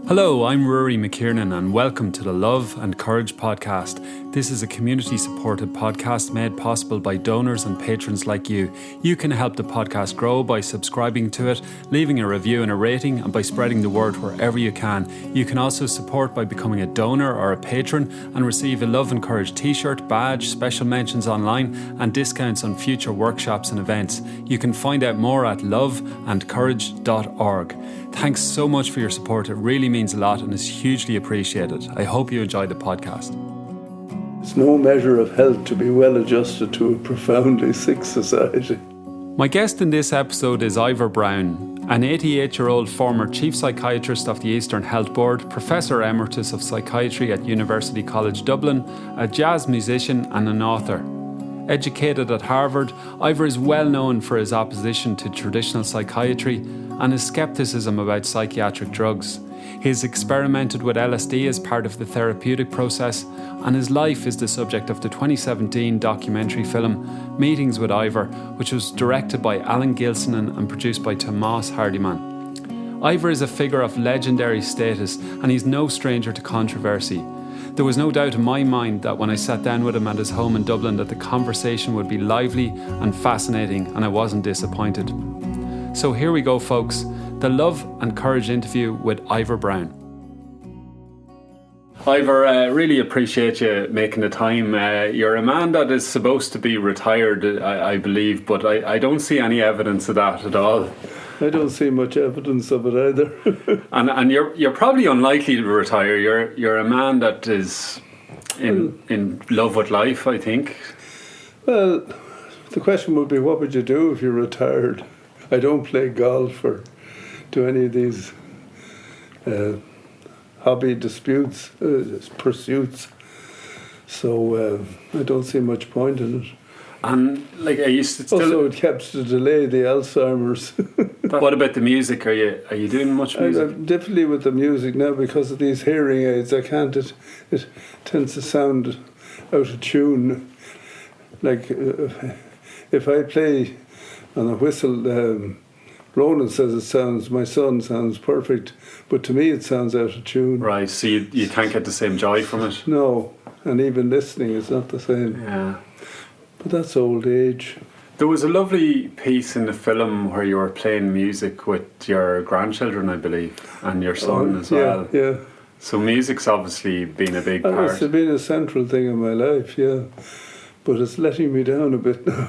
Hello, I'm Ruairí McKiernan and welcome to the Love and Courage podcast. This is a community-supported podcast made possible by donors and patrons like you. You can help the podcast grow by subscribing to it, leaving a review and a rating, and by spreading the word wherever you can. You can also support by becoming a donor or a patron and receive a Love and Courage t-shirt, badge, special mentions online, and discounts on future workshops and events. You can find out more at loveandcourage.org. Thanks so much for your support. It really means a lot and is hugely appreciated. I hope you enjoy the podcast. It's no measure of health to be well adjusted to a profoundly sick society. My guest in this episode is Ivor Browne, an 88-year-old former chief psychiatrist of the Eastern Health Board, Professor Emeritus of Psychiatry at University College Dublin, a jazz musician and an author. Educated at Harvard, Ivor is well known for his opposition to traditional psychiatry and his scepticism about psychiatric drugs. He has experimented with LSD as part of the therapeutic process, and his life is the subject of the 2017 documentary film Meetings with Ivor, which was directed by Alan Gilson and produced by Tomas Hardiman. Ivor is a figure of legendary status, and he's no stranger to controversy. There was no doubt in my mind that when I sat down with him at his home in Dublin that the conversation would be lively and fascinating, and I wasn't disappointed. So here we go, folks, the Love and Courage interview with Ivor Browne. Ivor, really appreciate you making the time. You're a man that is supposed to be retired, I believe, but I don't see any evidence of that at all. I don't see much evidence of it either. and you're probably unlikely to retire. You're a man that is in love with life, I think. Well, the question would be, what would you do if you're retired? I don't play golf or do any of these hobby pursuits. So I don't see much point in it. And like, are you still? Also, it helps to delay the Alzheimer's. What about the music? Are you doing much music? I'm definitely with the music now because of these hearing aids. I can't. It tends to sound out of tune. Like if I play on a whistle, Ronan says my son sounds perfect, but to me it sounds out of tune. Right. So you can't get the same joy from it. No, and even listening is not the same. Yeah. But that's old age. There was a lovely piece in the film where you were playing music with your grandchildren, I believe, and your son as well. Yeah. So music's obviously been a big part. It's been a central thing in my life, yeah. But it's letting me down a bit now.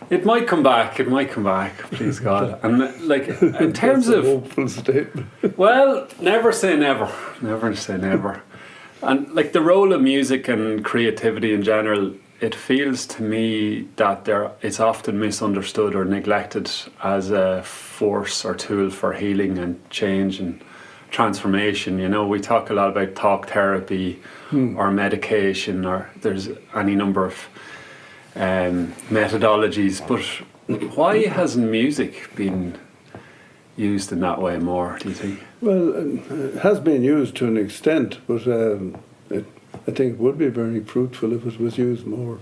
It might come back, please God. And like, in terms That's of... a hopeful statement. Well, never say never. Never say never. And like the role of music and creativity in general, it feels to me that it's often misunderstood or neglected as a force or tool for healing and change and transformation. You know, we talk a lot about talk therapy or medication, or there's any number of methodologies, but why hasn't music been used in that way more, do you think? Well, it has been used to an extent, but I think it would be very fruitful if it was used more.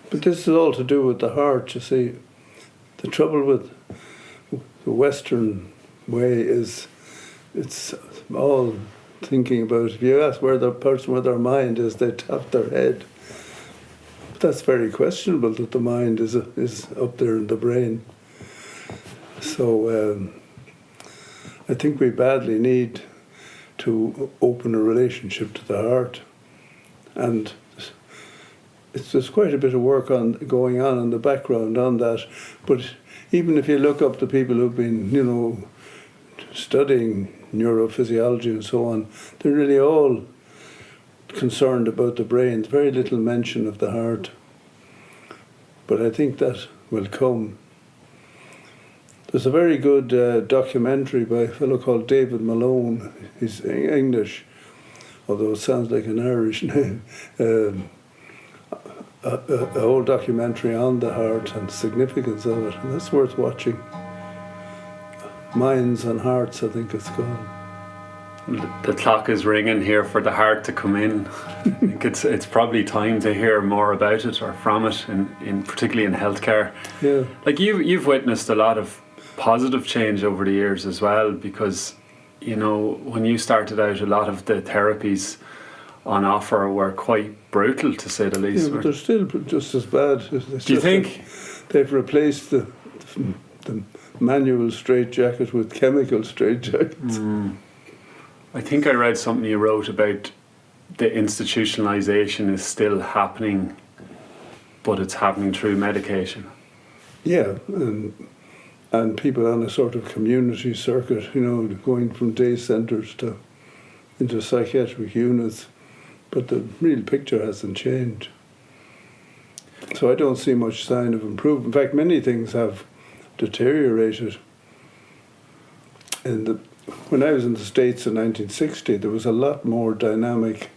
But this is all to do with the heart, you see. The trouble with the Western way is it's all thinking about, if you ask where the person with their mind is, they tap their head. But that's very questionable that the mind is up there in the brain. So I think we badly need to open a relationship to the heart, and there's quite a bit of work going on in the background on that. But even if you look up the people who've been, studying neurophysiology and so on, they're really all concerned about the brain. Very little mention of the heart. But I think that will come. There's a very good documentary by a fellow called David Malone. He's English, although it sounds like an Irish name. A whole documentary on the heart and the significance of it, and that's worth watching. Minds and Hearts, I think it's called. The clock is ringing here for the heart to come in. I think it's probably time to hear more about it or from it, in particularly in healthcare. Yeah. Like you've witnessed a lot of positive change over the years as well, because you know, when you started out, a lot of the therapies on offer were quite brutal, to say the least. Yeah, but they're still just as bad. Do you think? They've replaced the manual straitjacket with chemical straitjackets. I think I read something you wrote about the institutionalization is still happening, but it's happening through medication. Yeah, and people on a sort of community circuit, you know, going from day centres into psychiatric units, but the real picture hasn't changed. So I don't see much sign of improvement. In fact, many things have deteriorated. When I was in the States in 1960, there was a lot more dynamic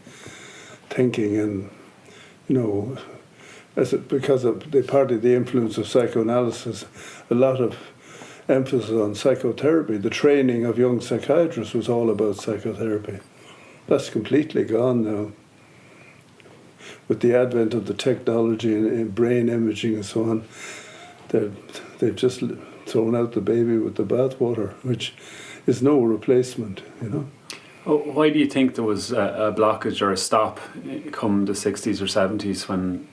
thinking, and, you know, because of partly the influence of psychoanalysis, a lot of emphasis on psychotherapy. The training of young psychiatrists was all about psychotherapy. That's completely gone now. With the advent of the technology and brain imaging and so on, they've just thrown out the baby with the bathwater, which is no replacement, you know. Why do you think there was a blockage or a stop come the 60s or 70s when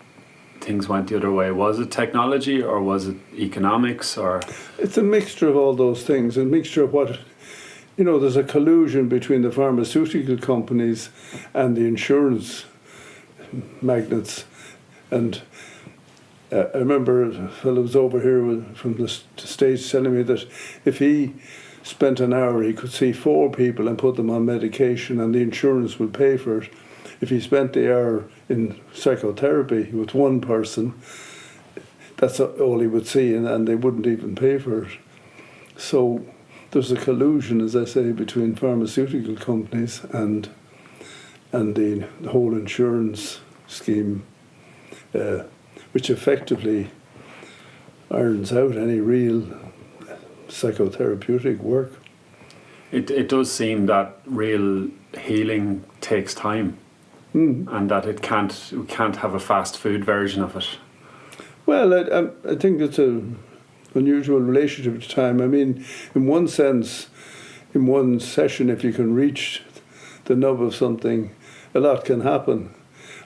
things went the other way? Was it technology, or was it economics, or...? It's a mixture of all those things, a mixture of what... You know, there's a collusion between the pharmaceutical companies and the insurance magnates. And I remember a fellow was over here from the States telling me that if he spent an hour, he could see 4 people and put them on medication, and the insurance would pay for it. If he spent the hour in psychotherapy with one person, that's all he would see, and they wouldn't even pay for it. So there's a collusion, as I say, between pharmaceutical companies and the whole insurance scheme, which effectively irons out any real psychotherapeutic work. It does seem that real healing takes time, and that we can't have a fast food version of it. Well, I think it's an unusual relationship to time. I mean, in one sense, in one session, if you can reach the nub of something, a lot can happen.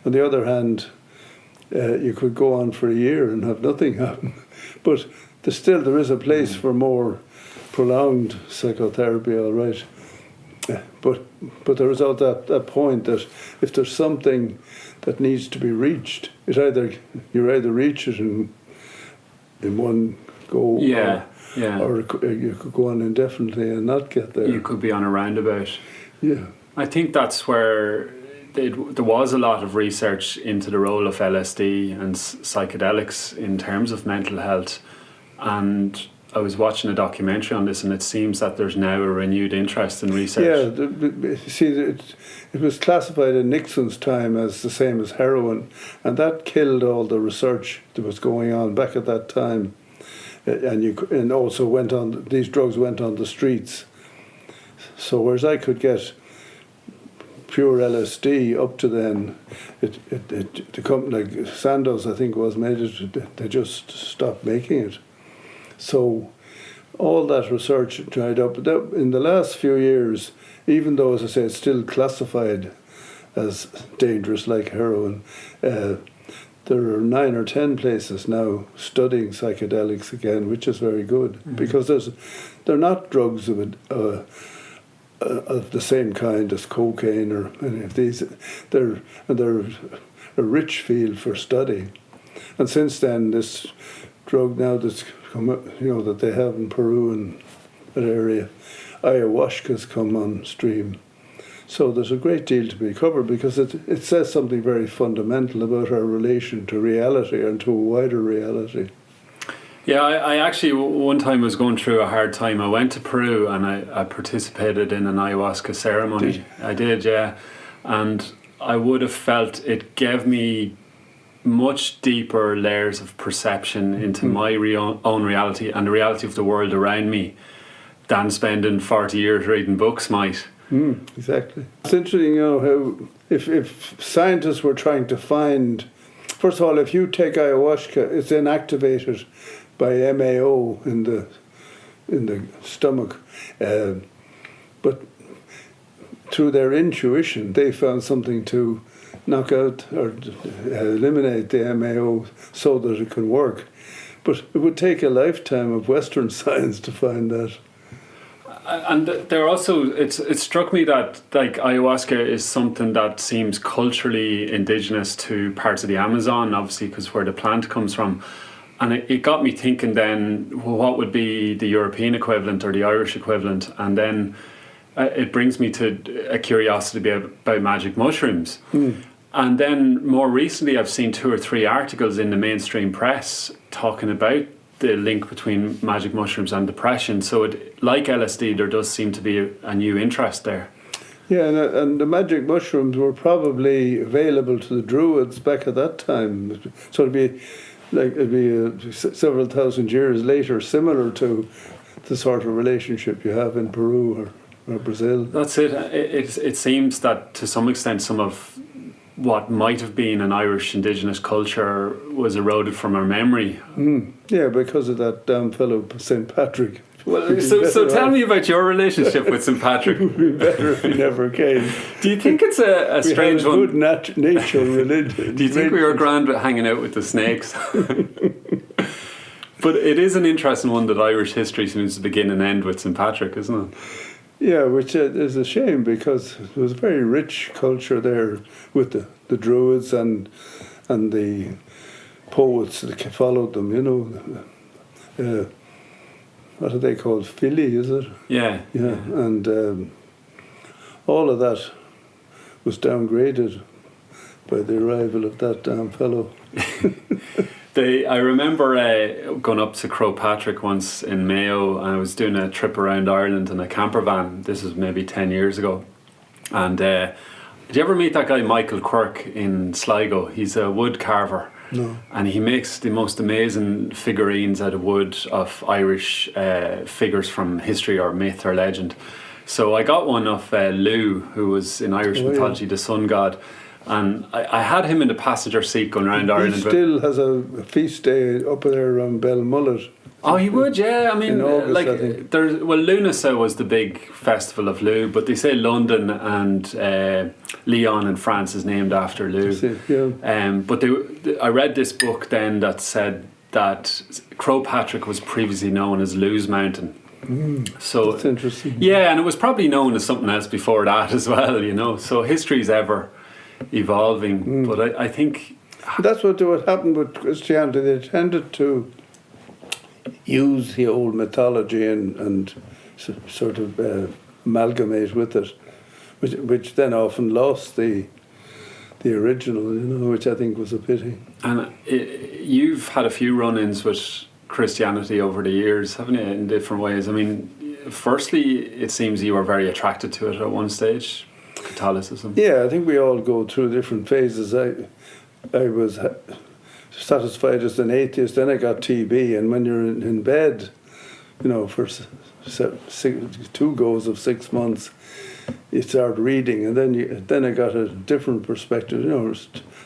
On the other hand, you could go on for a year and have nothing happen. But there is a place for more prolonged psychotherapy, all right. But there is that point that if there's something that needs to be reached, you either reach it in one go, or you could go on indefinitely and not get there. You could be on a roundabout. Yeah, I think that's where there was a lot of research into the role of LSD and psychedelics in terms of mental health, and I was watching a documentary on this, and it seems that there's now a renewed interest in research. Yeah, see, it was classified in Nixon's time as the same as heroin, and that killed all the research that was going on back at that time. And also these drugs went on the streets. So whereas I could get pure LSD up to then, the company like Sandoz, I think, they just stopped making it. So all that research dried up. In the last few years, even though, as I say, it's still classified as dangerous like heroin, there are 9 or 10 places now studying psychedelics again, which is very good, because they're not drugs of the same kind as cocaine or any of these. They're a rich field for study. And since then, this drug now that's come up, that they have in Peru and that area, ayahuasca's come on stream. So there's a great deal to be covered, because it says something very fundamental about our relation to reality and to a wider reality. Yeah, I actually one time was going through a hard time. I went to Peru and I participated in an ayahuasca ceremony. I did, yeah. And I would have felt it gave me much deeper layers of perception into my own reality and the reality of the world around me than spending 40 years reading books might. Exactly. It's interesting, how if scientists were trying to find, first of all, if you take ayahuasca, it's inactivated by MAO in the stomach, but through their intuition, they found something to knock out or eliminate the MAO so that it can work. But it would take a lifetime of Western science to find that. And there also, it struck me that like ayahuasca is something that seems culturally indigenous to parts of the Amazon, obviously because where the plant comes from. And it got me thinking then, well, what would be the European equivalent or the Irish equivalent? And then it brings me to a curiosity about magic mushrooms. And then more recently, I've seen 2 or 3 articles in the mainstream press talking about the link between magic mushrooms and depression. So like LSD, there does seem to be a new interest there. Yeah, and the magic mushrooms were probably available to the Druids back at that time. So it'd be several thousand years later, similar to the sort of relationship you have in Peru or Brazil. That's it. It seems that to some extent some of what might have been an Irish indigenous culture was eroded from our memory. Yeah, because of that damn fellow St. Patrick. Well, so tell me about your relationship with St. Patrick. It would be better if he never came. Do you think it's a strange one? We had a good nature religion. Do you think we were grand at hanging out with the snakes? But it is an interesting one that Irish history seems to begin and end with St. Patrick, isn't it? Yeah, which is a shame because there was a very rich culture there with the Druids and the poets that followed them, you know. What are they called? Philly, is it? Yeah. And all of that was downgraded by the arrival of that damn fellow. I remember going up to Croagh Patrick once in Mayo, and I was doing a trip around Ireland in a camper van. This was maybe 10 years ago. And did you ever meet that guy Michael Quirk in Sligo? He's a wood carver. No. And he makes the most amazing figurines out of wood of Irish figures from history or myth or legend. So I got one of Lugh, who was in Irish mythology, the sun god. And I had him in the passenger seat going around Ireland. He still has a feast day up there around Belmullet. Oh, he would, yeah. I mean, in August, I think. Lunasa was the big festival of Lugh, but they say London and Lyon in France is named after Lugh. Yeah. But I read this book then that said that Croagh Patrick was previously known as Lugh's Mountain. So that's interesting. Yeah, and it was probably known as something else before that as well, you know. So history's ever evolving, but I think that's what happened with Christianity. They tended to use the old mythology and sort of amalgamate with it, which then often lost the original, you know, which I think was a pity. And you've had a few run-ins with Christianity over the years, haven't you, in different ways? I mean, firstly, it seems you were very attracted to it at one stage. Catholicism. Yeah, I think we all go through different phases. I was satisfied as an atheist, then I got TB, and when you're in bed, you know, for 2 goes of 6 months, you start reading, and then I got a different perspective, you know,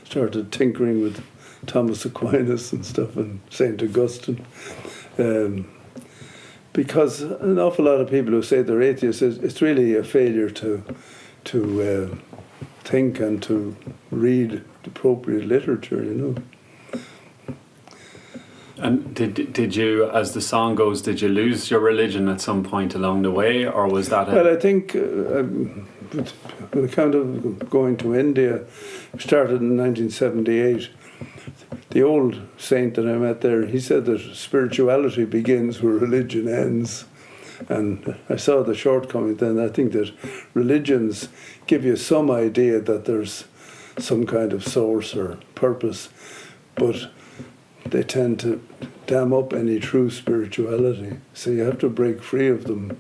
started tinkering with Thomas Aquinas and stuff and St. Augustine. Because an awful lot of people who say they're atheists, it's really a failure to think and to read appropriate literature, you know. And did you, as the song goes, did you lose your religion at some point along the way, or was that Well, I think with account of going to India, started in 1978. The old saint that I met there, he said that spirituality begins where religion ends. And I saw the shortcoming then. I think that religions give you some idea that there's some kind of source or purpose, but they tend to dam up any true spirituality. So you have to break free of them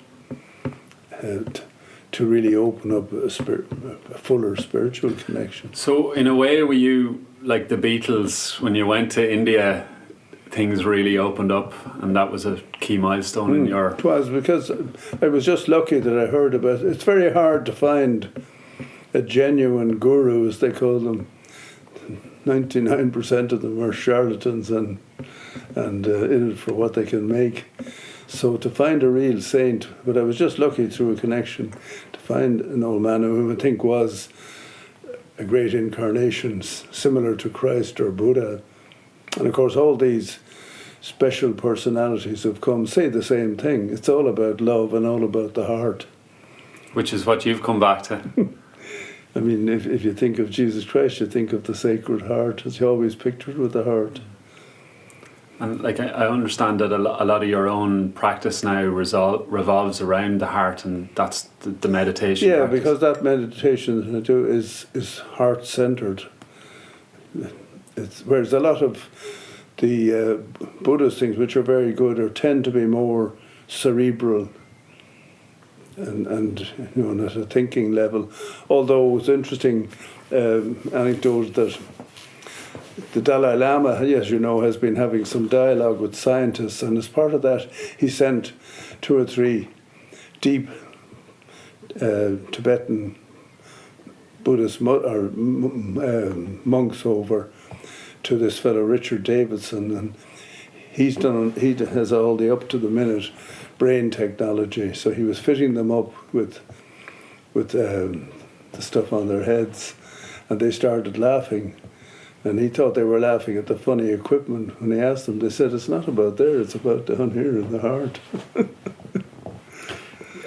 to really open up a fuller spiritual connection. So in a way, were you like the Beatles when you went to India? Things really opened up, and that was a key milestone in your... It was, because I was just lucky that I heard about it. It's very hard to find a genuine guru, as they call them. 99% of them are charlatans and in it for what they can make. So to find a real saint, but I was just lucky through a connection to find an old man who I think was a great incarnation, similar to Christ or Buddha. And of course all these special personalities have come say the same thing. It's all about love and all about the heart. Which is what you've come back to. I mean, if you think of Jesus Christ, you think of the Sacred Heart, as you always pictured with the heart. And like I understand that a lot of your own practice now revolves around the heart, and that's the meditation. Yeah, practice. because that meditation that I do is heart-centered. Whereas a lot of the Buddhist things, which are very good, tend to be more cerebral and at a thinking level. Although it's interesting anecdote that the Dalai Lama, as you know, has been having some dialogue with scientists, and as part of that, he sent 2 or 3 deep Tibetan Buddhist monks over to this fellow Richard Davidson, and he has all the up to the minute brain technology. So he was fitting them up with the stuff on their heads, and they started laughing. And he thought they were laughing at the funny equipment. When he asked them, they said, it's not about there, it's about down here in the heart.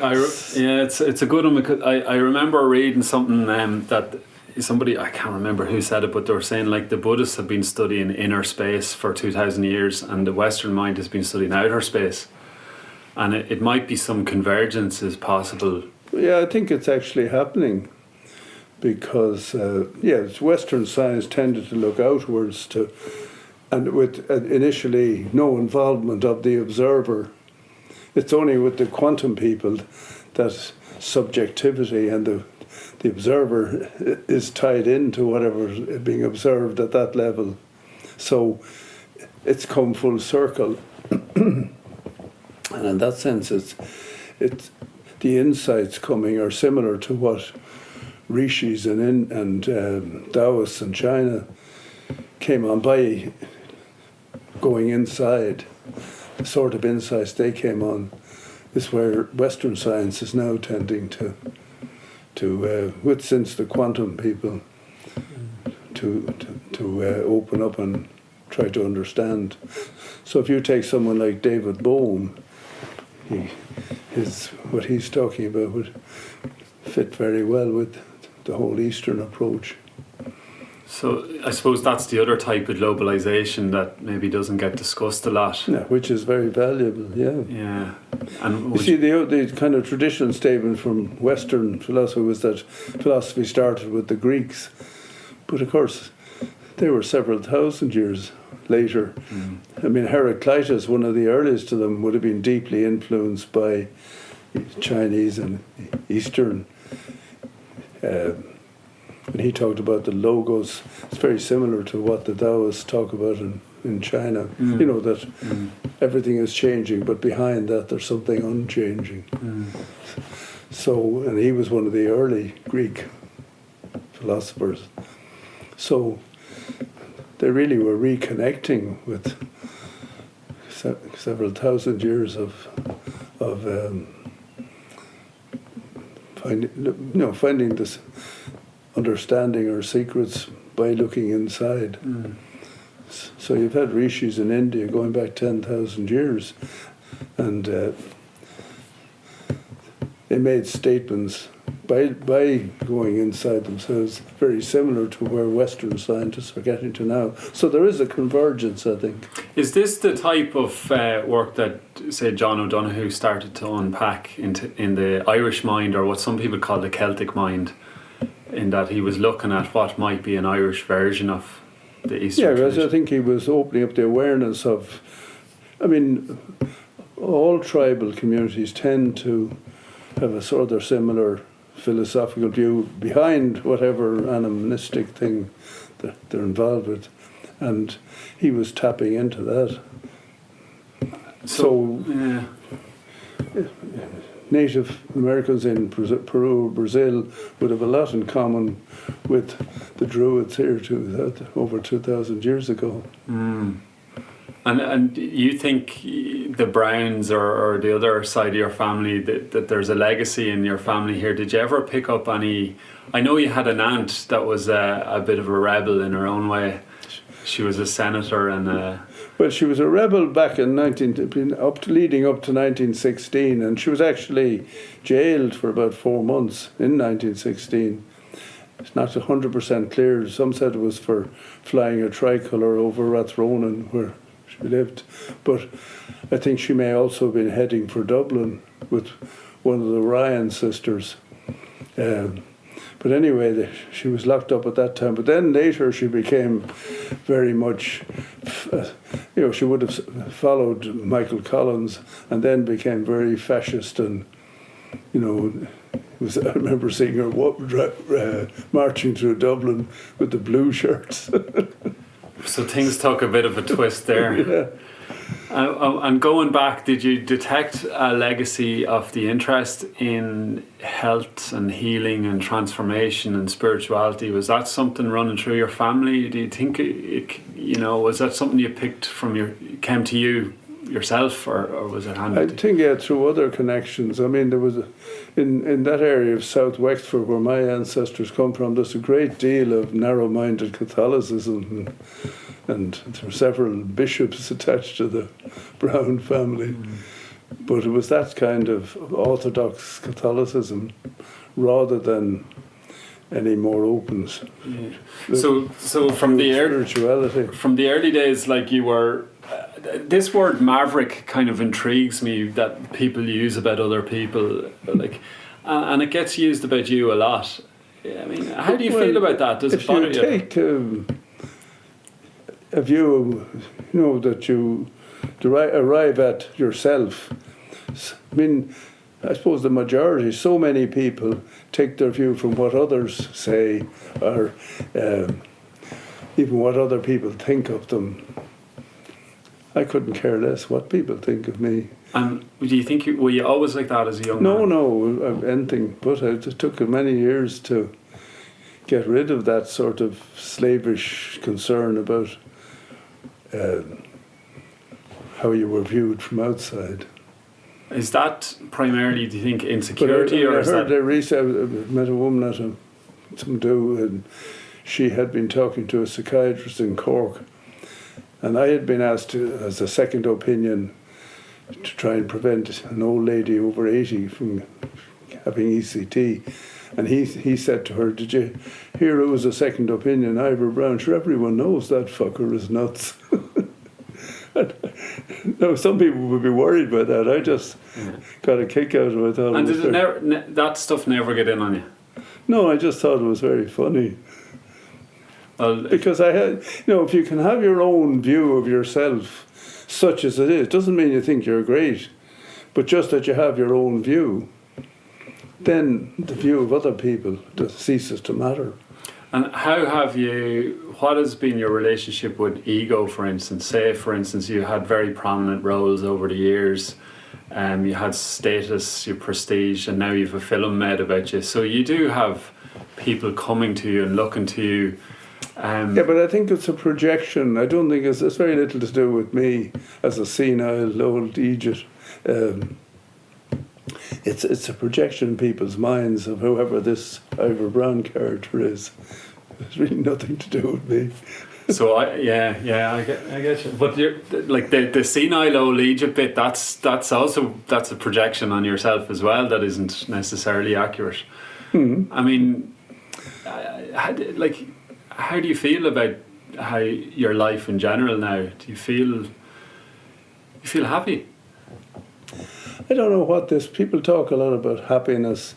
It's a good one, because I remember reading something that somebody, I can't remember who said it, but they were saying like the Buddhists have been studying inner space for 2,000 years and the Western mind has been studying outer space. And it might be some convergence is possible. Yeah, I think it's actually happening. Because Western science tended to look outwards and with initially no involvement of the observer. It's only with the quantum people that subjectivity and the observer is tied into whatever is being observed at that level. So it's come full circle, and in that sense, it's the insights coming are similar to what rishis and Taoists in China came on by going inside. The sort of insights they came on is where Western science is now tending to since the quantum people, to open up and try to understand. So if you take someone like David Bohm, what he's talking about would fit very well with the whole Eastern approach. So I suppose that's the other type of globalization that maybe doesn't get discussed a lot. Yeah, which is very valuable, yeah. Yeah. And you see, the kind of traditional statement from Western philosophy was that philosophy started with the Greeks. But of course, they were several thousand years later. Mm. I mean, Heraclitus, one of the earliest of them, would have been deeply influenced by Chinese and Eastern. When he talked about the logos, it's very similar to what the Taoists talk about in China. Mm. You know, that everything is changing, but behind that there's something unchanging. Mm. So, and he was one of the early Greek philosophers. So they really were reconnecting with several thousand years of finding this understanding or secrets by looking inside. Mm. So you've had rishis in India going back 10,000 years, and they made statements by going inside themselves very similar to where Western scientists are getting to now. So there is a convergence, I think. Is this the type of work that, say, John O'Donoghue started to unpack in the Irish mind, or what some people call the Celtic mind, in that he was looking at what might be an Irish version of the Eastern tradition? Yeah, I think he was opening up the awareness of, I mean, all tribal communities tend to have a sort of similar philosophical view behind whatever animistic thing that they're involved with, and he was tapping into that. So yeah. Native Americans in Peru or Brazil would have a lot in common with the Druids here over 2,000 years ago. Mm. And you think the Browns or the other side of your family, that there's a legacy in your family here? Did you ever pick up any... I know you had an aunt that was a bit of a rebel in her own way. She was a senator and... Well, she was a rebel back in leading up to 1916, and she was actually jailed for about 4 months in 1916. It's not 100% clear. Some said it was for flying a tricolour over Rathronan, where she lived. But I think she may also have been heading for Dublin with one of the Ryan sisters. But anyway, she was locked up at that time. But then later she became very much, she would have followed Michael Collins and then became very fascist and, I remember seeing her marching through Dublin with the blue shirts. So things took a bit of a twist there. Yeah. And going back, did you detect a legacy of the interest in health and healing and transformation and spirituality? Was that something running through your family? Do you think was that something you picked came to you yourself, or was it handed? I think through other connections. I mean, there was in that area of South Wexford where my ancestors come from, there's a great deal of narrow-minded Catholicism, and there were several bishops attached to the Browne family. But it was that kind of Orthodox Catholicism rather than any more opens. Yeah. So from the spirituality. From the early days, like you were, this word maverick kind of intrigues me, that people use about other people, like, and it gets used about you a lot. I mean, how do you feel about that? Does it bother you? If you take a view, that you arrive at yourself. I mean, I suppose the majority, so many people take their view from what others say, or even what other people think of them. I couldn't care less what people think of me. And do you think were you always like that as a young man? No, anything. But it took many years to get rid of that sort of slavish concern about how you were viewed from outside. Is that primarily, do you think, insecurity, or is that? I met a woman at some do, and she had been talking to a psychiatrist in Cork, and I had been asked as a second opinion to try and prevent an old lady over 80 from having ECT. And he said to her, "Did you hear it was a second opinion, Ivor Browne? Sure, everyone knows that fucker is nuts." No, some people would be worried by that. I just got a kick out of it. And did that stuff never get in on you? No, I just thought it was very funny. Well, because I had, if you can have your own view of yourself, such as it is, doesn't mean you think you're great, but just that you have your own view, then the view of other people ceases to matter. And what has been your relationship with ego, for instance? Say, for instance, you had very prominent roles over the years, you had status, your prestige, and now you have a film made about you. So you do have people coming to you and looking to you. Yeah, but I think it's a projection. I don't think it's very little to do with me as a senile old idiot. It's a projection in people's minds of whoever this Ivor Browne character is. It's really nothing to do with me. So I get you. But you're, like the senile old Egypt bit, that's a projection on yourself as well that isn't necessarily accurate. Mm-hmm. I mean, how do you feel about how your life in general now? Do you feel happy? I don't know what this... People talk a lot about happiness.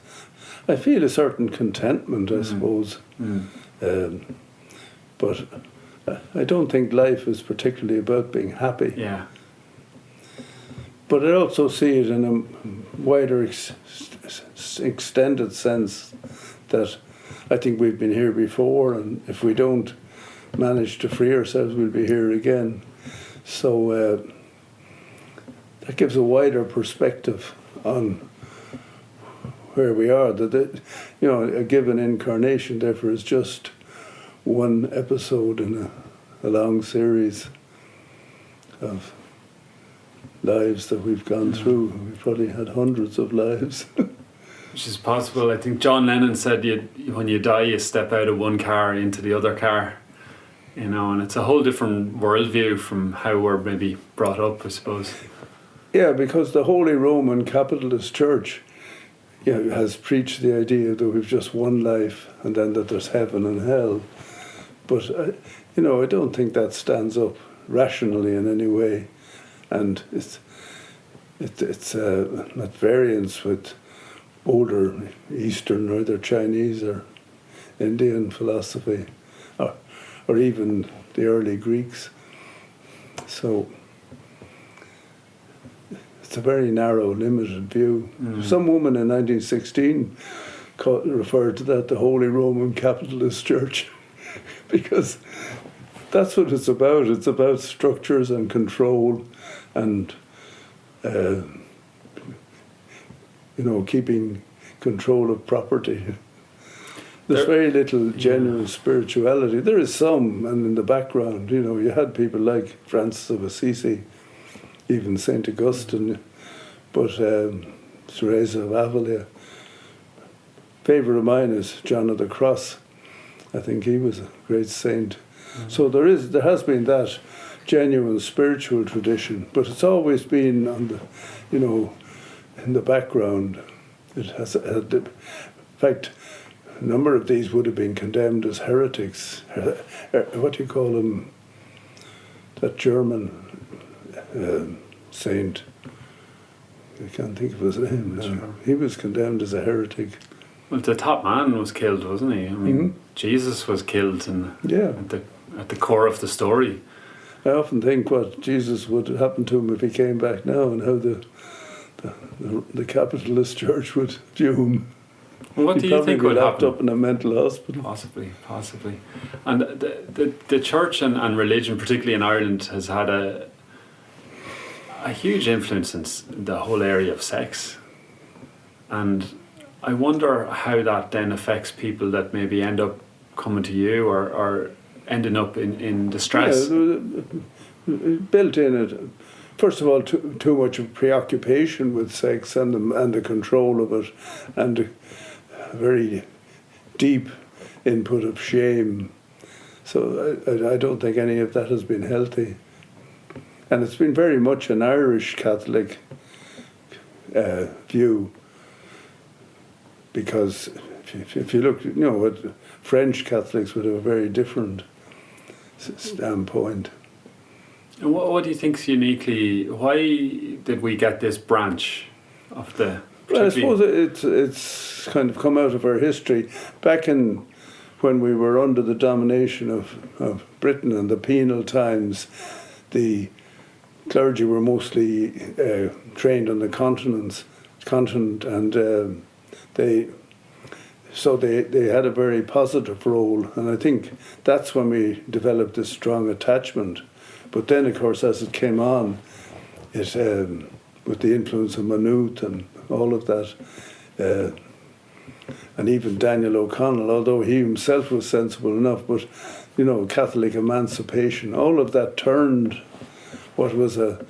I feel a certain contentment, I suppose. But I don't think life is particularly about being happy. Yeah. But I also see it in a wider extended sense that I think we've been here before, and if we don't manage to free ourselves, we'll be here again. So... that gives a wider perspective on where we are. That a given incarnation, therefore, is just one episode in a long series. of lives that we've gone through. We've probably had hundreds of lives. Which is possible. I think John Lennon said when you die, you step out of one car into the other car. You know, and it's a whole different worldview from how we're maybe brought up, I suppose. Yeah, because the Holy Roman Capitalist Church has preached the idea that we've just one life and then that there's heaven and hell. But, I don't think that stands up rationally in any way. And it's at variance with older Eastern or either Chinese or Indian philosophy, or even the early Greeks. So it's a very narrow, limited view. Some woman in 1916 referred to that the Holy Roman Capitalist Church because that's what it's about. It's about structures and control and keeping control of property. There's very little genuine spirituality. There is some, and in the background, you had people like Francis of Assisi, even St. Augustine, but Teresa of Avila. Favourite of mine is John of the Cross. I think he was a great saint. So there has been that genuine spiritual tradition, but it's always been on the, in the background. It has had, in fact, a number of these would have been condemned as heretics. What do you call them? That German saint. I can't think of his name now. He was condemned as a heretic. Well, the top man was killed, wasn't he? I mean, Jesus was killed at the core of the story. I often think what Jesus would happen to him if he came back now, and how the capitalist church would view him. Well, what do you think would happen? Up in a mental hospital. Possibly. And the church and religion, particularly in Ireland, has had a huge influence in the whole area of sex. And I wonder how that then affects people that maybe end up coming to you or ending up in distress. Yeah, built in it. First of all, too much of preoccupation with sex and the control of it, and a very deep input of shame. So I don't think any of that has been healthy. And it's been very much an Irish Catholic view, because if you look, at French Catholics would have a very different standpoint. And what do you think's uniquely, why did we get this branch of the... Well, I suppose it's kind of come out of our history. Back in when we were under the domination of Britain and the penal times, the clergy were mostly trained on the continent, and they had a very positive role, and I think that's when we developed this strong attachment. But then, of course, as it came on, it with the influence of Maynooth and all of that, and even Daniel O'Connell, although he himself was sensible enough, but Catholic emancipation, all of that turned what was a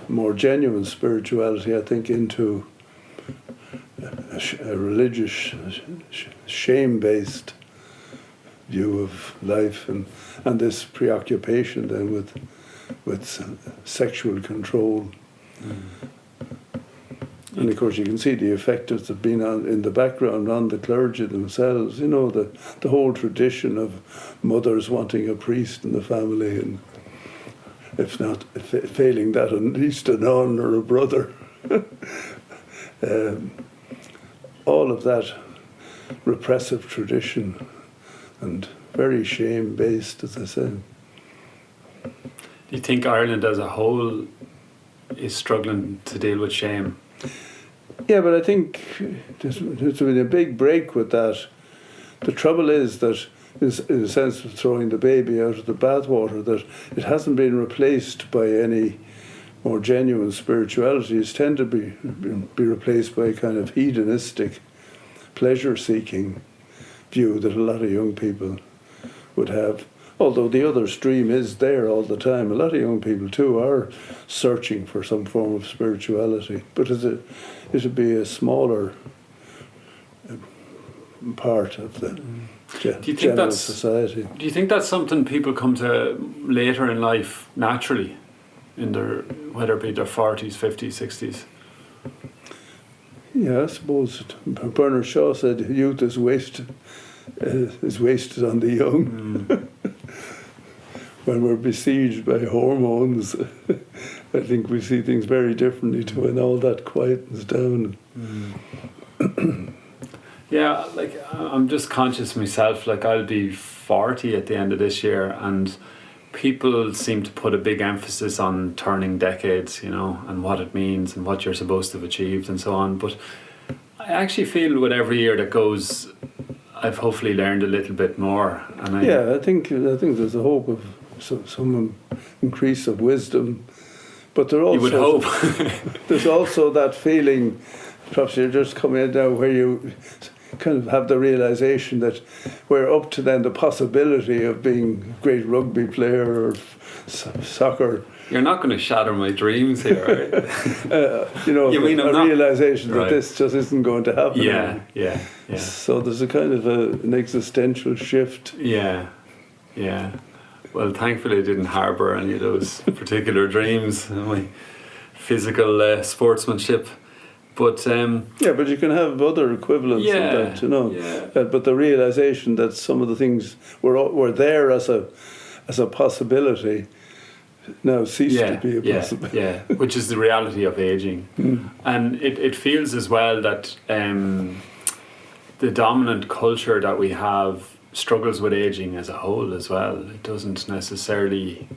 more genuine spirituality, I think, into a religious, shame-based view of life, and this preoccupation then with sexual control. And of course you can see the effect it's been in the background on the clergy themselves, the whole tradition of mothers wanting a priest in the family, and if not failing that, at least a nun or a brother. All of that repressive tradition, and very shame-based, as I said. Do you think Ireland as a whole is struggling to deal with shame? Yeah, but I think there's been a big break with that. The trouble is that, in a sense of throwing the baby out of the bathwater, that it hasn't been replaced by any more genuine spirituality. It's tended to be replaced by a kind of hedonistic, pleasure-seeking view that a lot of young people would have. although the other stream is there all the time. A lot of young people too are searching for some form of spirituality, but it'd be a smaller part of the general society. Do you think that's something people come to later in life naturally, in their, whether it be their 40s, 50s, 60s? Yeah, I suppose Bernard Shaw said youth is wasted on the young. When we're besieged by hormones, I think we see things very differently to when all that quietens down. Yeah, like I'm just conscious myself, like I'll be 40 at the end of this year, and people seem to put a big emphasis on turning decades, you know, and what it means and what you're supposed to have achieved and so on. But I actually feel with every year that goes, I've hopefully learned a little bit more. And I think there's a hope of some increase of wisdom, but there also, you would hope. There's also that feeling, perhaps you're just coming in now, where you kind of have the realization that we're up to then the possibility of being a great rugby player or soccer. You're not going to shatter my dreams here, right? You know, you mean a realization that this just isn't going to happen. Yeah. So there's a kind of an existential shift. Yeah. Well, thankfully I didn't harbour any of those particular dreams, my physical sportsmanship. But but you can have other equivalents of that, you know. Yeah. But the realization that some of the things were there as a possibility now cease to be a possibility. Yeah, which is the reality of aging. And it feels as well that the dominant culture that we have struggles with aging as a whole as well. It doesn't necessarily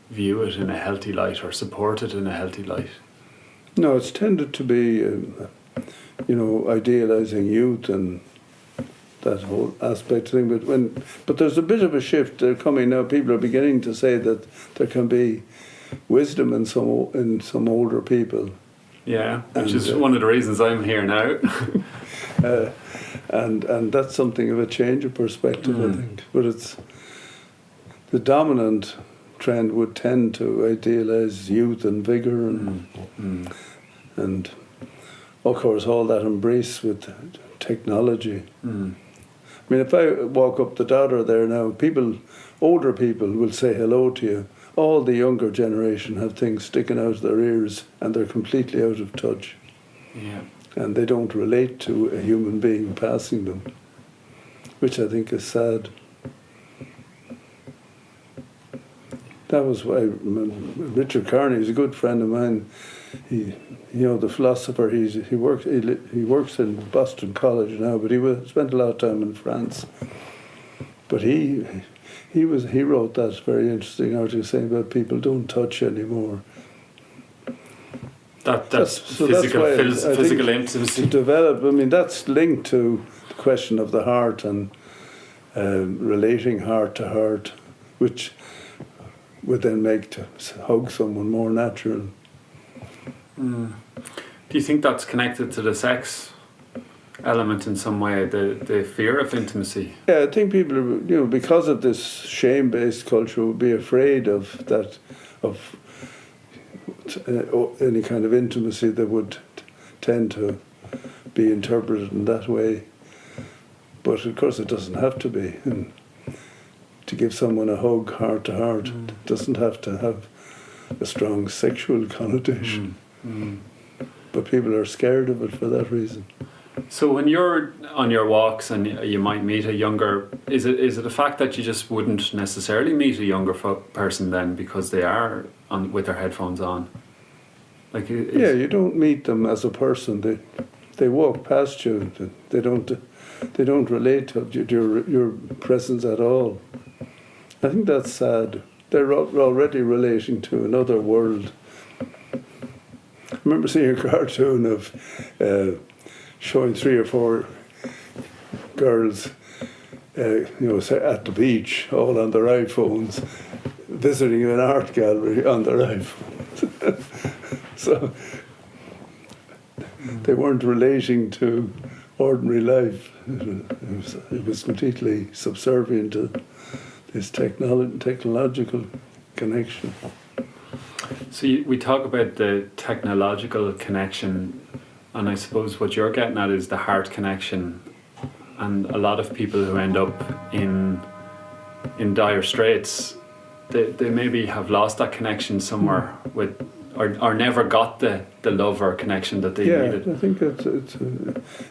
view it in a healthy light or support it in a healthy light. No, it's tended to be, idealising youth and that whole aspect thing. But there's a bit of a shift coming now. People are beginning to say that there can be wisdom in some older people. Yeah, which is one of the reasons I'm here now. And that's something of a change of perspective, I think. But it's the dominant trend would tend to idealise youth and vigour and of course all that embrace with technology. I mean, if I walk up the Dodder there now, older people will say hello to you. All the younger generation have things sticking out of their ears and they're completely out of touch. Yeah. And they don't relate to a human being passing them, which I think is sad. That was why Richard Carney is a good friend of mine. The philosopher. He works in Boston College now, but he spent a lot of time in France. But he wrote that very interesting article saying about people don't touch anymore. That's physical intimacy. To develop, I mean, that's linked to the question of the heart and relating heart to heart, which would then make to hug someone more natural. Do you think that's connected to the sex element in some way, the fear of intimacy? Yeah, I think people are, because of this shame-based culture, would be afraid of that, of any kind of intimacy that would tend to be interpreted in that way. But of course it doesn't have to be. And to give someone a hug heart to heart doesn't have to have a strong sexual connotation. But people are scared of it for that reason. So when you're on your walks and you might meet a younger, is it a fact that you just wouldn't necessarily meet a younger person then because they are with their headphones on? You don't meet them as a person. They walk past you. They don't relate to your presence at all. I think that's sad. They're already relating to another world. I remember seeing a cartoon of showing 3 or 4 girls, at the beach, all on their iPhones, visiting an art gallery on their iPhones. So they weren't relating to ordinary life. It was completely subservient to this technological connection. So we talk about the technological connection, and I suppose what you're getting at is the heart connection. And a lot of people who end up in dire straits, they maybe have lost that connection somewhere with, or never got the love or connection that they needed. Yeah, I think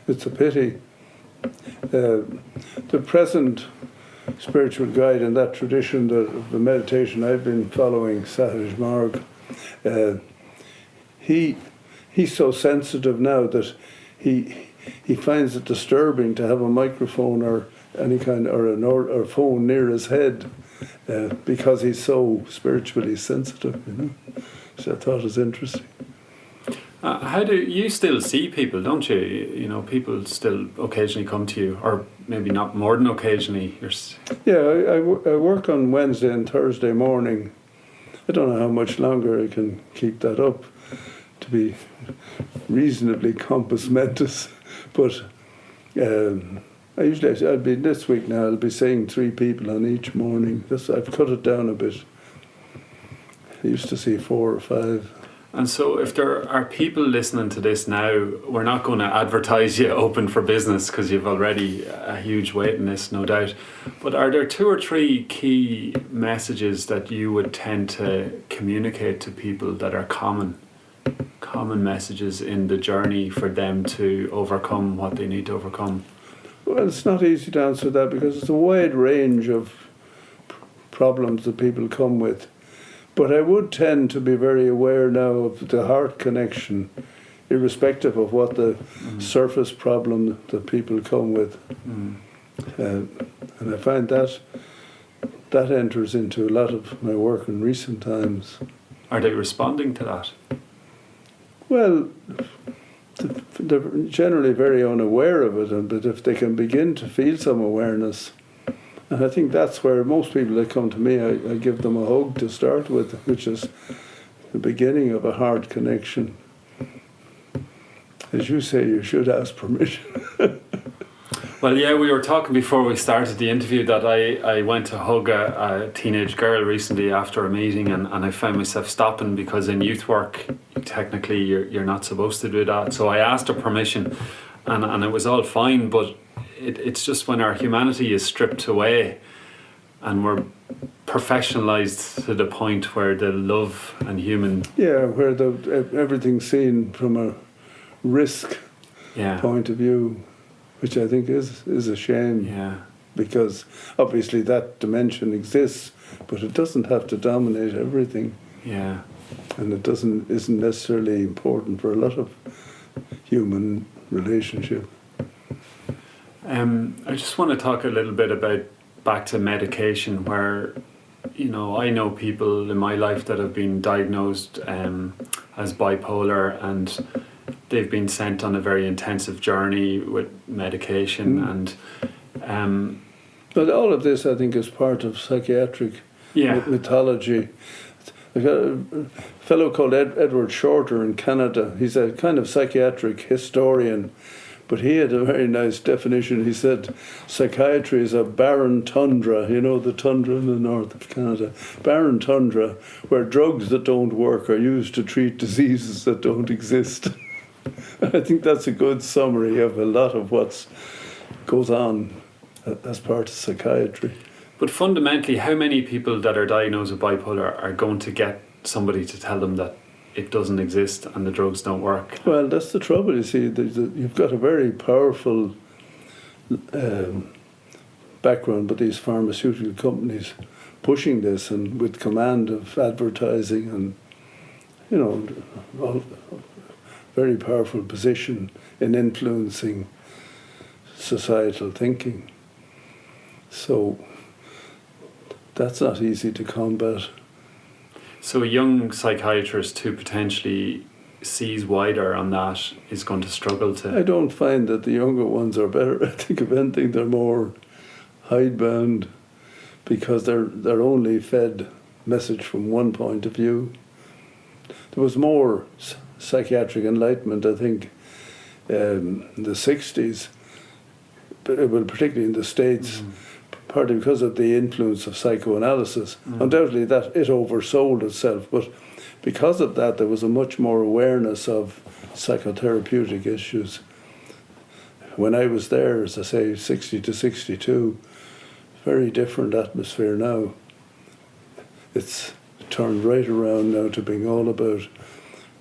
it's a pity. The present spiritual guide in that tradition, the meditation I've been following, Saharaj Marg, he's so sensitive now that he finds it disturbing to have a microphone or any kind or phone near his head because he's so spiritually sensitive, you know. So I thought it was interesting. How do you still see people, don't you? You know, people still occasionally come to you, or maybe not more than occasionally. Yeah, I work on Wednesday and Thursday morning. I don't know how much longer I can keep that up to be reasonably compos mentis, but I'll be this week now. I'll be seeing 3 people on each morning. I've cut it down a bit. I used to see 4 or 5. And so if there are people listening to this now, we're not going to advertise you open for business because you've already a huge waiting list, no doubt. But are there 2 or 3 key messages that you would tend to communicate to people that are common messages in the journey for them to overcome what they need to overcome? Well, it's not easy to answer that because it's a wide range of problems that people come with. But I would tend to be very aware now of the heart connection, irrespective of what the surface problem that people come with. And I find that enters into a lot of my work in recent times. Are they responding to that? Well, they're generally very unaware of it, but if they can begin to feel some awareness, and I think that's where most people that come to me, I give them a hug to start with, which is the beginning of a heart connection. As you say, you should ask permission. Well, yeah, we were talking before we started the interview that I went to hug a teenage girl recently after a meeting, and I found myself stopping because in youth work, technically you're not supposed to do that. So I asked her permission, and it was all fine, but it's just when our humanity is stripped away and we're professionalized to the point where the love and human... Yeah, where everything's seen from a risk point of view, which I think is a shame. Yeah. Because obviously that dimension exists, but it doesn't have to dominate everything. Yeah. And it isn't necessarily important for a lot of human relationship. I just want to talk a little bit about back to medication, where, you know, I know people in my life that have been diagnosed as bipolar, and they've been sent on a very intensive journey with medication. And but all of this, I think, is part of psychiatric mythology. I've got a fellow called Edward Shorter in Canada. He's a kind of psychiatric historian, but he had a very nice definition. He said, psychiatry is a barren tundra, you know, the tundra in the north of Canada. Barren tundra, where drugs that don't work are used to treat diseases that don't exist. I think that's a good summary of a lot of what goes on as part of psychiatry. But fundamentally, how many people that are diagnosed with bipolar are going to get somebody to tell them that it doesn't exist and the drugs don't work? Well, that's the trouble, you see. You've got a very powerful background with these pharmaceutical companies pushing this, and with command of advertising and, you know, very powerful position in influencing societal thinking. So that's not easy to combat. So a young psychiatrist who potentially sees wider on that is going to struggle to... I don't find that the younger ones are better. I think if anything they're more hidebound because they're only fed message from one point of view. There was more psychiatric enlightenment, I think, in the 60s, but particularly in the States, partly because of the influence of psychoanalysis. Undoubtedly that it oversold itself, but because of that there was a much more awareness of psychotherapeutic issues. When I was there, as I say, 60 to 62, very different atmosphere now. It's turned right around now to being all about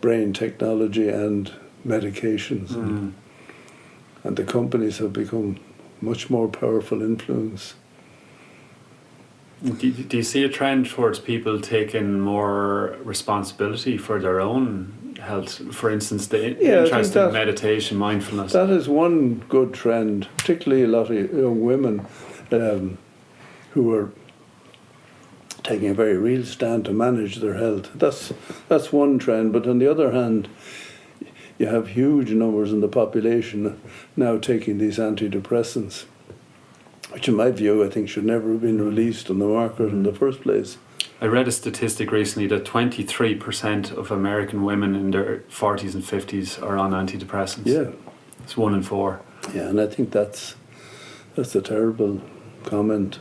brain technology and medications. And the companies have become much more powerful influence. Do you see a trend towards people taking more responsibility for their own health? For instance, the interest in meditation, mindfulness. That is one good trend, particularly a lot of young women who are taking a very real stand to manage their health. That's one trend, but on the other hand, you have huge numbers in the population now taking these antidepressants, which in my view I think should never have been released on the market in the first place. I read a statistic recently that 23% of American women in their 40s and 50s are on antidepressants. Yeah. It's 1 in 4. Yeah, and I think that's a terrible comment.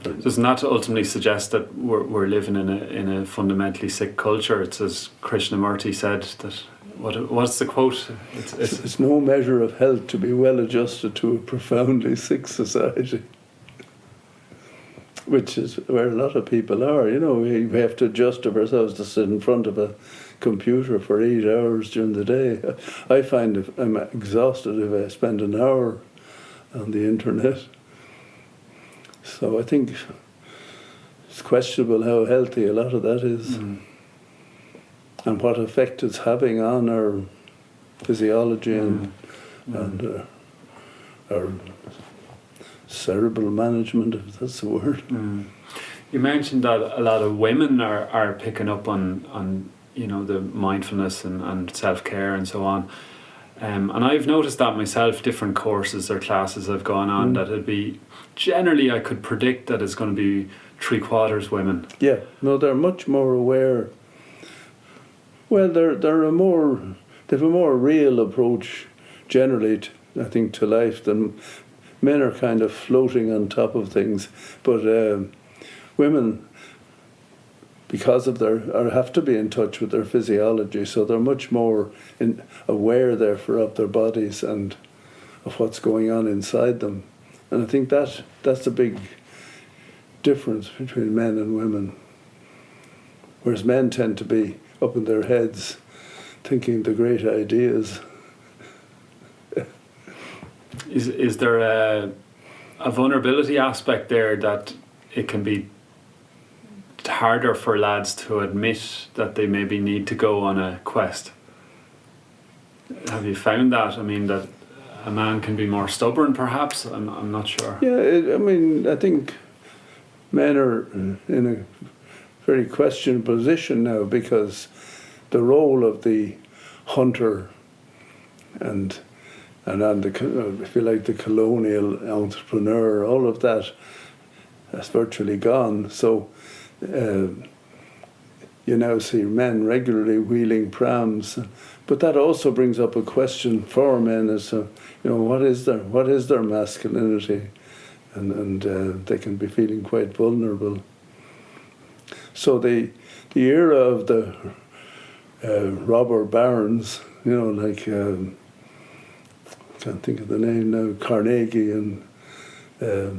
Doesn't that ultimately suggest that we're living in a fundamentally sick culture? It's as Krishnamurti said, that what's the quote? It's no measure of health to be well adjusted to a profoundly sick society, which is where a lot of people are. You know, we have to adjust ourselves to sit in front of a computer for 8 hours during the day. I find I'm exhausted if I spend an hour on the internet. So I think it's questionable how healthy a lot of that is. And what effect it's having on our physiology and our cerebral management, if that's the word. You mentioned that a lot of women are picking up on you know, the mindfulness and self-care and so on. And I've noticed that myself, different courses or classes I've gone on, that it'd be, generally I could predict that it's going to be 3/4 women. Yeah, no, they're much more aware. Well, they have a more real approach generally, I think, to life than men are kind of floating on top of things. But women, because of have to be in touch with their physiology, so they're much more aware, therefore, of their bodies and of what's going on inside them. And I think that's a big difference between men and women. Whereas men tend to be up in their heads thinking the great ideas. Is there a vulnerability aspect there that it can be harder for lads to admit that they maybe need to go on a quest? Have you found that? I mean, that a man can be more stubborn, perhaps? I'm not sure. Yeah, I think men are in a very questioned position now, because the role of the hunter and if you like, the colonial entrepreneur, all of that has virtually gone. So you now see men regularly wheeling prams, but that also brings up a question for men as to, you know, what is their masculinity, and they can be feeling quite vulnerable. So the era of the robber barons, you know, like I can't think of the name now, Carnegie, and I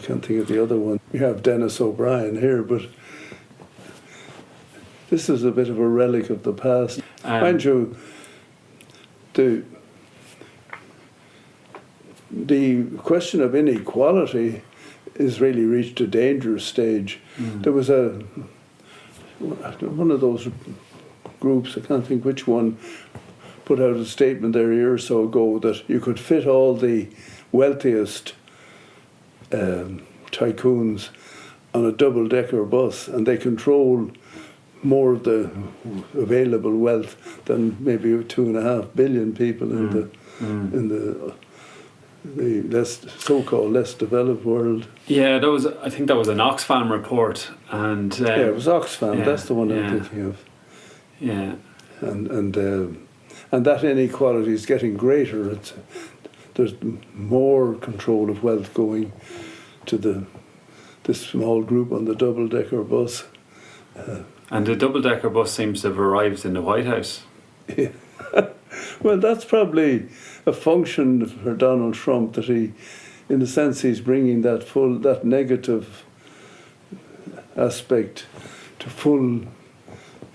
can't think of the other one. We have Dennis O'Brien here, but this is a bit of a relic of the past. Mind you, the question of inequality is really reached a dangerous stage. There was one of those groups, I can't think which one, put out a statement there a year or so ago that you could fit all the wealthiest tycoons on a double-decker bus, and they control more of the available wealth than maybe 2.5 billion people in the so-called less developed world. Yeah, I think that was an Oxfam report, and it was Oxfam. That's the one I'm thinking of. Yeah, and that inequality is getting greater. there's more control of wealth going to this small group on the double-decker bus. And the double-decker bus seems to have arrived in the White House. Yeah. Well, that's probably a function for Donald Trump, that he, in a sense, he's bringing that negative aspect to full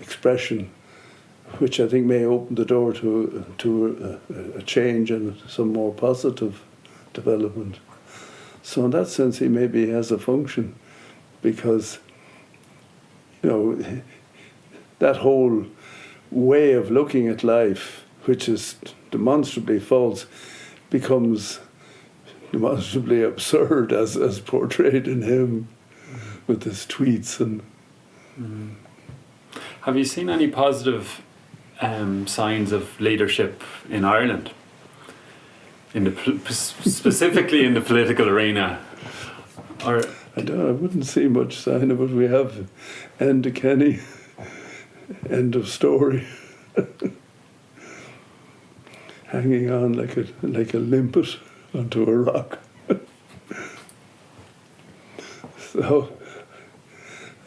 expression, which I think may open the door to a change and some more positive development. So in that sense, he maybe has a function, because, you know, that whole way of looking at life, which is demonstrably false, becomes demonstrably absurd as portrayed in him with his tweets and. Have you seen any positive signs of leadership in Ireland, specifically in the political arena? Or I wouldn't see much sign of it. We have Enda Kenny, end of story, hanging on like a limpet onto a rock. So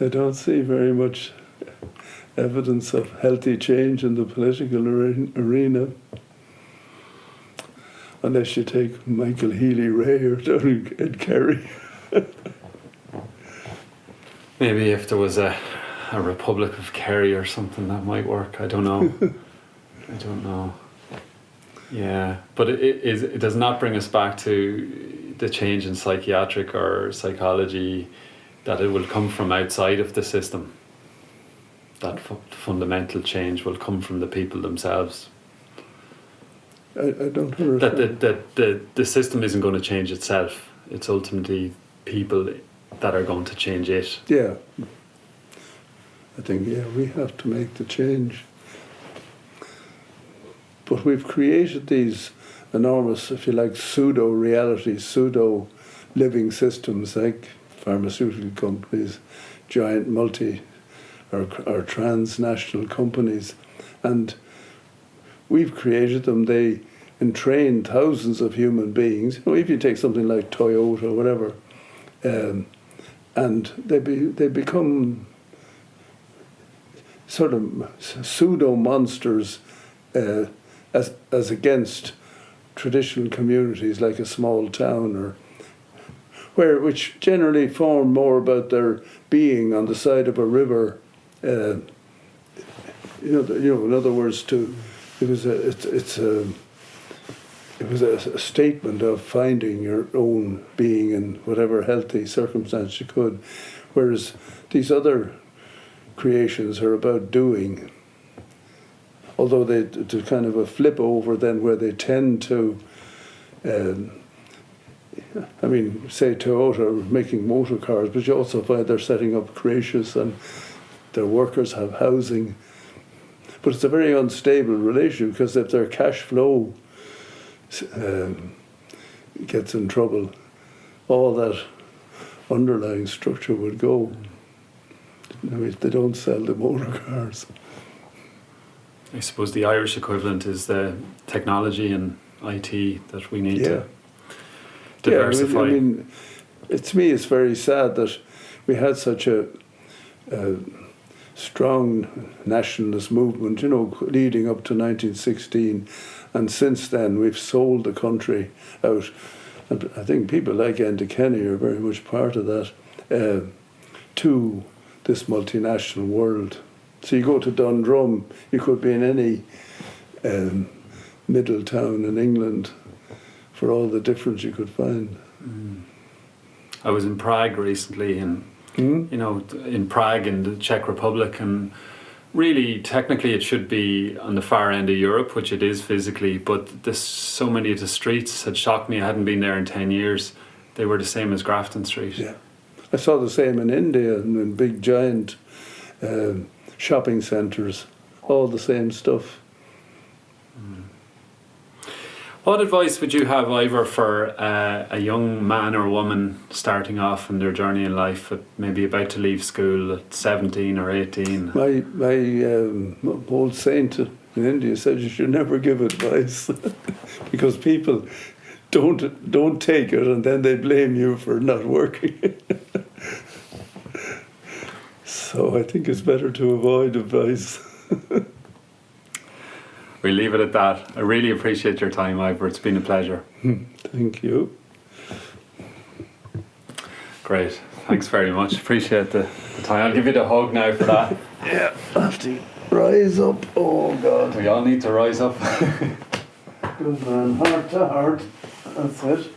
I don't see very much evidence of healthy change in the political arena, unless you take Michael Healy-Rae or Ed Kerry. Maybe if there was a Republic of Kerry or something, that might work. I don't know. I don't know. Yeah, but it does not bring us back to the change in psychiatric or psychology, that it will come from outside of the system. That fundamental change will come from the people themselves. I don't understand. That the system isn't going to change itself. It's ultimately people that are going to change it. Yeah. I think, we have to make the change. But we've created these enormous, if you like, pseudo-realities, pseudo-living systems, like pharmaceutical companies, giant or transnational companies, and we've created them. They entrain thousands of human beings. You know, if you take something like Toyota or whatever, and they become sort of pseudo monsters as against traditional communities like a small town, which generally form more about their being on the side of a river. In other words, it was a statement of finding your own being in whatever healthy circumstance you could, whereas these other creations are about doing. Although they do kind of a flip over then, where they tend to, say Toyota are making motor cars, but you also find they're setting up creches and their workers have housing. But it's a very unstable relationship, because if their cash flow gets in trouble, all that underlying structure would go. If they don't sell the motor cars. I suppose the Irish equivalent is the technology and IT that we need to diversify. It's very sad that we had such a strong nationalist movement, leading up to 1916, and since then we've sold the country out. And I think people like Enda Kenny are very much part of that, to this multinational world. So you go to Dundrum, you could be in any middle town in England, for all the difference you could find. I was in Prague recently, and in Prague in the Czech Republic, and really technically it should be on the far end of Europe, which it is physically, but so many of the streets had shocked me. I hadn't been there in 10 years. They were the same as Grafton Street. Yeah, I saw the same in India, and in big giant shopping centres, all the same stuff. What advice would you have, Ivor, for a young man or woman starting off in their journey in life, maybe about to leave school at 17 or 18? My old saint in India said you should never give advice because people don't take it, and then they blame you for not working. So I think it's better to avoid advice. We'll leave it at that. I really appreciate your time, Ivor. It's been a pleasure. Thank you. Great. Thanks very much. Appreciate the time. I'll give you the hug now for that. Yeah, I have to rise up. Oh, God. We all need to rise up. Good man, heart to heart. That's it.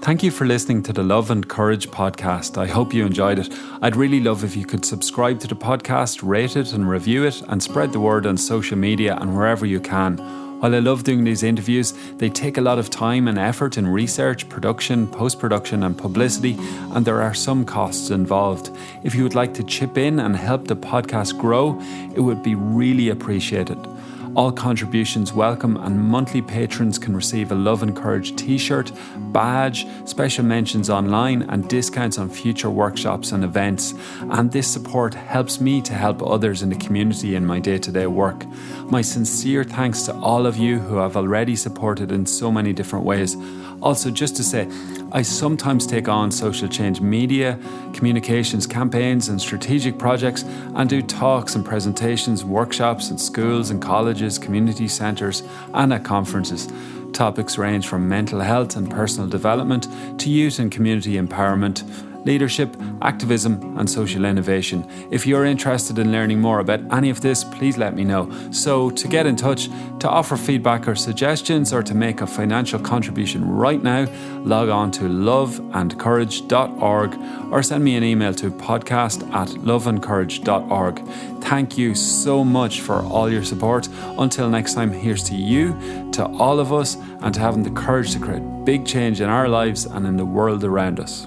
Thank you for listening to the Love and Courage podcast. I hope you enjoyed it. I'd really love if you could subscribe to the podcast, rate it and review it, and spread the word on social media and wherever you can. While I love doing these interviews, they take a lot of time and effort in research, production, post-production and publicity, and there are some costs involved. If you would like to chip in and help the podcast grow, it would be really appreciated. All contributions welcome, and monthly patrons can receive a Love and Courage t-shirt, badge, special mentions online and discounts on future workshops and events. And this support helps me to help others in the community in my day-to-day work. My sincere thanks to all of you who have already supported in so many different ways. Also, just to say, I sometimes take on social change media, communications campaigns and strategic projects, and do talks and presentations, workshops in schools and colleges, community centres and at conferences. Topics range from mental health and personal development to youth and community empowerment, leadership, activism and social innovation. If you're interested in learning more about any of this, please let me know. So to get in touch, to offer feedback or suggestions, or to make a financial contribution right now, log on to loveandcourage.org or send me an email to podcast@loveandcourage.org. Thank you so much for all your support. Until next time, here's to you, to all of us, and to having the courage to create big change in our lives and in the world around us.